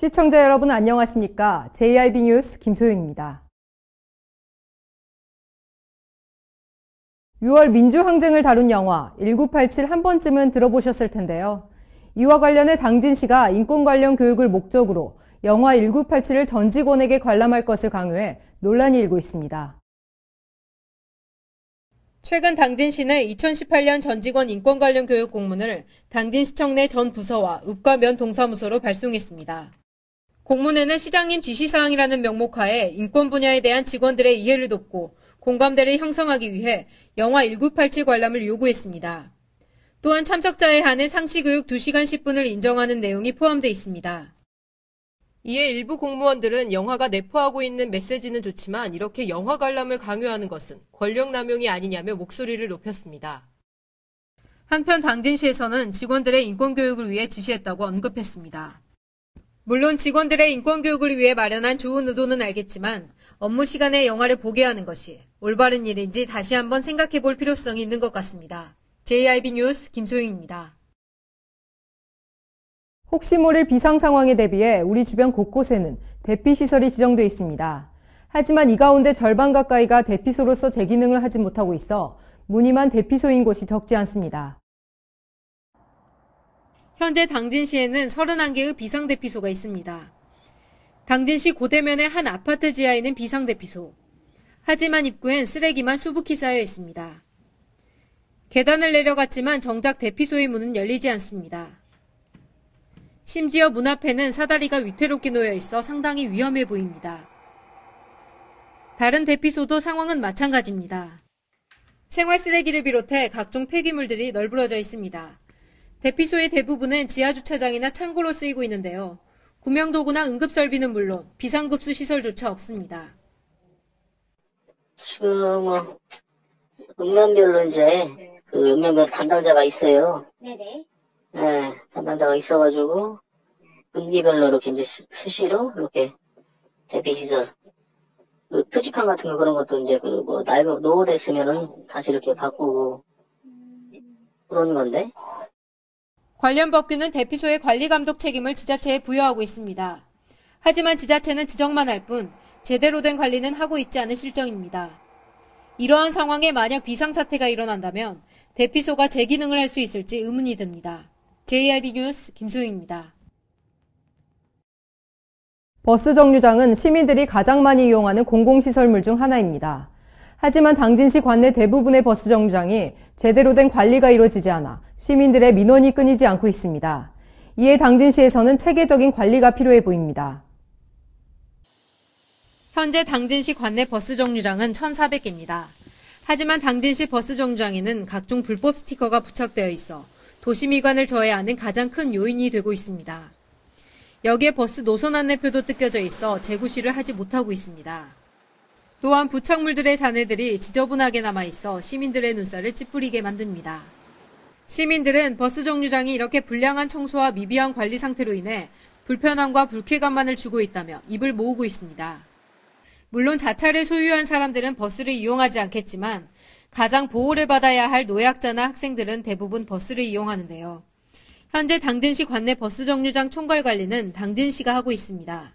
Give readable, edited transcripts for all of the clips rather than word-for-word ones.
시청자 여러분 안녕하십니까? JIB 뉴스 김소윤입니다. 6월 민주항쟁을 다룬 영화 1987 한 번쯤은 들어보셨을 텐데요. 이와 관련해 당진시가 인권 관련 교육을 목적으로 영화 1987을 전 직원에게 관람할 것을 강요해 논란이 일고 있습니다. 최근 당진시는 2018년 전 직원 인권 관련 교육 공문을 당진시청 내 전 부서와 읍과 면 동사무소로 발송했습니다. 공문에는 시장님 지시사항이라는 명목하에 인권 분야에 대한 직원들의 이해를 돕고 공감대를 형성하기 위해 영화 1987 관람을 요구했습니다. 또한 참석자에 한해 상시교육 2시간 10분을 인정하는 내용이 포함되어 있습니다. 이에 일부 공무원들은 영화가 내포하고 있는 메시지는 좋지만 이렇게 영화 관람을 강요하는 것은 권력 남용이 아니냐며 목소리를 높였습니다. 한편 당진시에서는 직원들의 인권교육을 위해 지시했다고 언급했습니다. 물론 직원들의 인권교육을 위해 마련한 좋은 의도는 알겠지만 업무 시간에 영화를 보게 하는 것이 올바른 일인지 다시 한번 생각해 볼 필요성이 있는 것 같습니다. JIB 뉴스 김소영입니다. 혹시 모를 비상 상황에 대비해 우리 주변 곳곳에는 대피시설이 지정돼 있습니다. 하지만 이 가운데 절반 가까이가 대피소로서 제 기능을 하지 못하고 있어 무늬만 대피소인 곳이 적지 않습니다. 현재 당진시에는 31개의 비상대피소가 있습니다. 당진시 고대면의 한 아파트 지하에 있는 비상대피소. 하지만 입구엔 쓰레기만 수북히 쌓여 있습니다. 계단을 내려갔지만 정작 대피소의 문은 열리지 않습니다. 심지어 문 앞에는 사다리가 위태롭게 놓여 있어 상당히 위험해 보입니다. 다른 대피소도 상황은 마찬가지입니다. 생활 쓰레기를 비롯해 각종 폐기물들이 널브러져 있습니다. 대피소의 대부분은 지하주차장이나 창고로 쓰이고 있는데요. 구명도구나 응급설비는 물론 비상급수 시설조차 없습니다. 지금 읍면별로 이제 그 읍면별 담당자가 있어요. 네네. 네, 담당자가 있어가지고 분기별로 이렇게 이제 수시로 이렇게 대피시설 그 표지판 같은 거 그런 것도 이제 그 뭐 나이가 노후됐으면은 다시 이렇게 바꾸고 그런 건데. 관련 법규는 대피소의 관리 감독 책임을 지자체에 부여하고 있습니다. 하지만 지자체는 지적만 할 뿐 제대로 된 관리는 하고 있지 않은 실정입니다. 이러한 상황에 만약 비상사태가 일어난다면 대피소가 제 기능을 할 수 있을지 의문이 듭니다. JIB 뉴스 김소영입니다. 버스 정류장은 시민들이 가장 많이 이용하는 공공시설물 중 하나입니다. 하지만 당진시 관내 대부분의 버스 정류장이 제대로 된 관리가 이루어지지 않아 시민들의 민원이 끊이지 않고 있습니다. 이에 당진시에서는 체계적인 관리가 필요해 보입니다. 현재 당진시 관내 버스 정류장은 1,400개입니다. 하지만 당진시 버스 정류장에는 각종 불법 스티커가 부착되어 있어 도시미관을 저해하는 가장 큰 요인이 되고 있습니다. 여기에 버스 노선 안내표도 뜯겨져 있어 재구시를 하지 못하고 있습니다. 또한 부착물들의 잔해들이 지저분하게 남아있어 시민들의 눈살을 찌푸리게 만듭니다. 시민들은 버스 정류장이 이렇게 불량한 청소와 미비한 관리 상태로 인해 불편함과 불쾌감만을 주고 있다며 입을 모으고 있습니다. 물론 자차를 소유한 사람들은 버스를 이용하지 않겠지만 가장 보호를 받아야 할 노약자나 학생들은 대부분 버스를 이용하는데요. 현재 당진시 관내 버스 정류장 총괄 관리는 당진시가 하고 있습니다.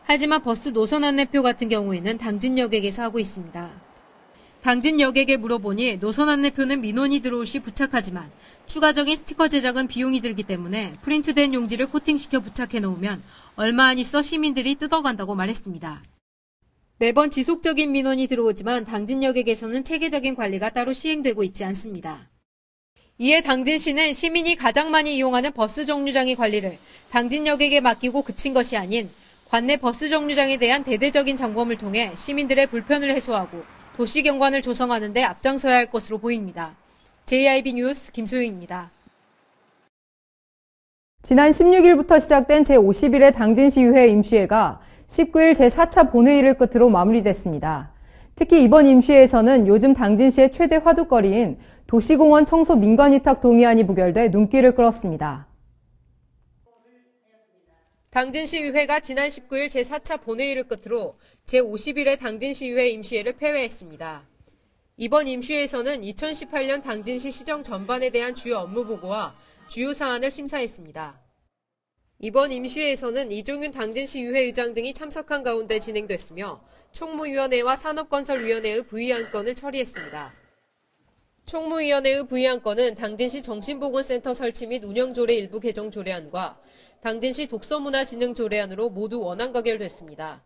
하지만 버스 노선 안내표 같은 경우에는 당진여객에서 하고 있습니다. 당진여객에 물어보니 노선 안내표는 민원이 들어올 시 부착하지만 추가적인 스티커 제작은 비용이 들기 때문에 프린트된 용지를 코팅시켜 부착해 놓으면 얼마 안 있어 시민들이 뜯어간다고 말했습니다. 매번 지속적인 민원이 들어오지만 당진여객에서는 체계적인 관리가 따로 시행되고 있지 않습니다. 이에 당진시는 시민이 가장 많이 이용하는 버스 정류장의 관리를 당진여객에 맡기고 그친 것이 아닌 관내 버스 정류장에 대한 대대적인 점검을 통해 시민들의 불편을 해소하고 도시 경관을 조성하는 데 앞장서야 할 것으로 보입니다. JIB 뉴스 김소영입니다. 지난 16일부터 시작된 제51회 당진시의회 임시회가 19일 제4차 본회의를 끝으로 마무리됐습니다. 특히 이번 임시회에서는 요즘 당진시의 최대 화두거리인 도시공원 청소 민간위탁 동의안이 부결돼 눈길을 끌었습니다. 당진시의회가 지난 19일 제4차 본회의를 끝으로 제51회 당진시의회 임시회를 폐회했습니다. 이번 임시회에서는 2018년 당진시 시정 전반에 대한 주요 업무 보고와 주요 사안을 심사했습니다. 이번 임시회에서는 이종윤 당진시 의회 의장 등이 참석한 가운데 진행됐으며 총무위원회와 산업건설위원회의 부의안건을 처리했습니다. 총무위원회의 부의안건은 당진시 정신보건센터 설치 및 운영조례 일부 개정 조례안과 당진시 독서문화진흥 조례안으로 모두 원안 가결됐습니다.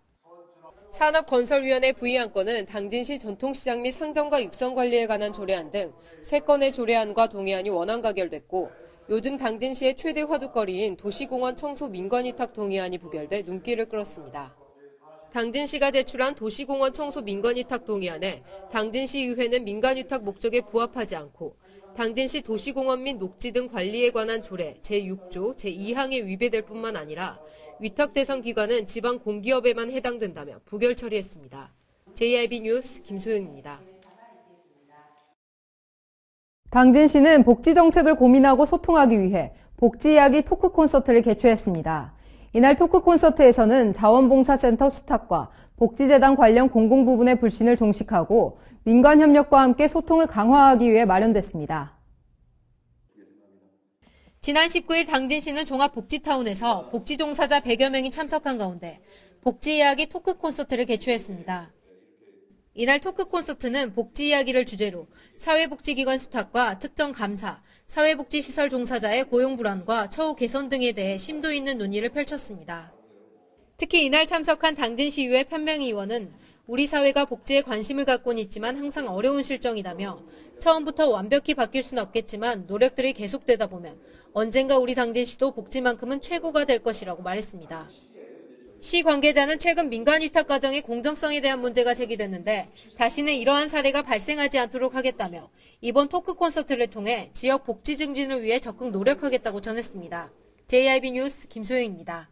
산업건설위원회 부의안건은 당진시 전통시장 및 상점과 육성관리에 관한 조례안 등 3건의 조례안과 동의안이 원안 가결됐고 요즘 당진시의 최대 화두거리인 도시공원 청소 민관위탁 동의안이 부결돼 눈길을 끌었습니다. 당진시가 제출한 도시공원 청소 민관위탁 동의안에 당진시 의회는 민간위탁 목적에 부합하지 않고 당진시 도시공원 및 녹지 등 관리에 관한 조례 제6조 제2항에 위배될 뿐만 아니라 위탁 대상 기관은 지방 공기업에만 해당된다며 부결 처리했습니다. JIB 뉴스 김소영입니다. 당진시는 복지 정책을 고민하고 소통하기 위해 복지 이야기 토크 콘서트를 개최했습니다. 이날 토크 콘서트에서는 자원봉사센터 수탁과 복지재단 관련 공공 부분의 불신을 종식하고 민간 협력과 함께 소통을 강화하기 위해 마련됐습니다. 지난 19일 당진시는 종합복지타운에서 복지 종사자 100여 명이 참석한 가운데 복지 이야기 토크 콘서트를 개최했습니다. 이날 토크 콘서트는 복지 이야기를 주제로 사회복지기관 수탁과 특정 감사, 사회복지시설 종사자의 고용 불안과 처우 개선 등에 대해 심도 있는 논의를 펼쳤습니다. 특히 이날 참석한 당진시의회 편명희 의원은 우리 사회가 복지에 관심을 갖고는 있지만 항상 어려운 실정이라며 처음부터 완벽히 바뀔 수는 없겠지만 노력들이 계속되다 보면 언젠가 우리 당진시도 복지만큼은 최고가 될 것이라고 말했습니다. 시 관계자는 최근 민간위탁 과정의 공정성에 대한 문제가 제기됐는데 다시는 이러한 사례가 발생하지 않도록 하겠다며 이번 토크 콘서트를 통해 지역 복지 증진을 위해 적극 노력하겠다고 전했습니다. JIB 뉴스 김소영입니다.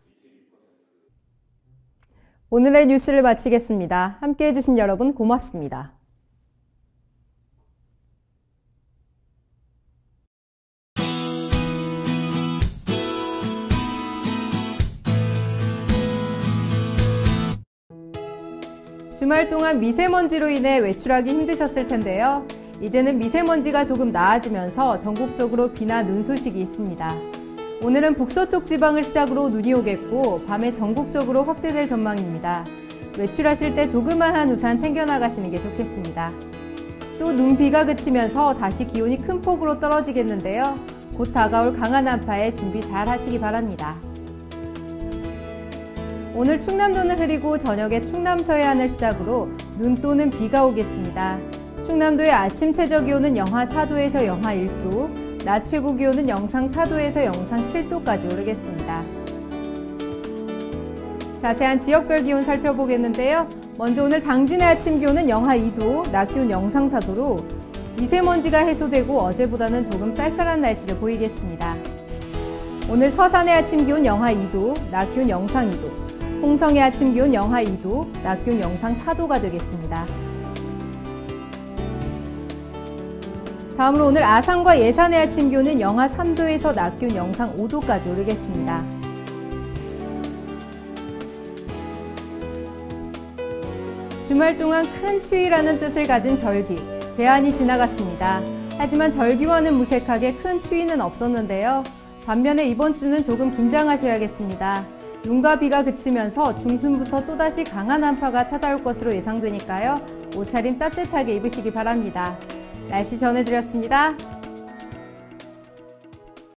오늘의 뉴스를 마치겠습니다. 함께해 주신 여러분 고맙습니다. 주말 동안 미세먼지로 인해 외출하기 힘드셨을 텐데요. 이제는 미세먼지가 조금 나아지면서 전국적으로 비나 눈 소식이 있습니다. 오늘은 북서쪽 지방을 시작으로 눈이 오겠고 밤에 전국적으로 확대될 전망입니다. 외출하실 때 조그마한 우산 챙겨나가시는 게 좋겠습니다. 또 눈비가 그치면서 다시 기온이 큰 폭으로 떨어지겠는데요. 곧 다가올 강한 한파에 준비 잘 하시기 바랍니다. 오늘 충남도는 흐리고 저녁에 충남 서해안을 시작으로 눈 또는 비가 오겠습니다. 충남도의 아침 최저기온은 영하 4도에서 영하 1도, 낮 최고기온은 영상 4도에서 영상 7도까지 오르겠습니다. 자세한 지역별 기온 살펴보겠는데요. 먼저 오늘 당진의 아침 기온은 영하 2도, 낮 기온 영상 4도로 미세먼지가 해소되고 어제보다는 조금 쌀쌀한 날씨를 보이겠습니다. 오늘 서산의 아침 기온 영하 2도, 낮 기온 영상 2도, 홍성의 아침 기온 영하 2도, 낮 기온 영상 4도가 되겠습니다. 다음으로 오늘 아산과 예산의 아침 기온은 영하 3도에서 낮 기온 영상 5도까지 오르겠습니다. 주말 동안 큰 추위라는 뜻을 가진 절기, 대안이 지나갔습니다. 하지만 절기와는 무색하게 큰 추위는 없었는데요. 반면에 이번 주는 조금 긴장하셔야겠습니다. 눈과 비가 그치면서 중순부터 또다시 강한 한파가 찾아올 것으로 예상되니까요. 옷차림 따뜻하게 입으시기 바랍니다. 날씨 전해드렸습니다.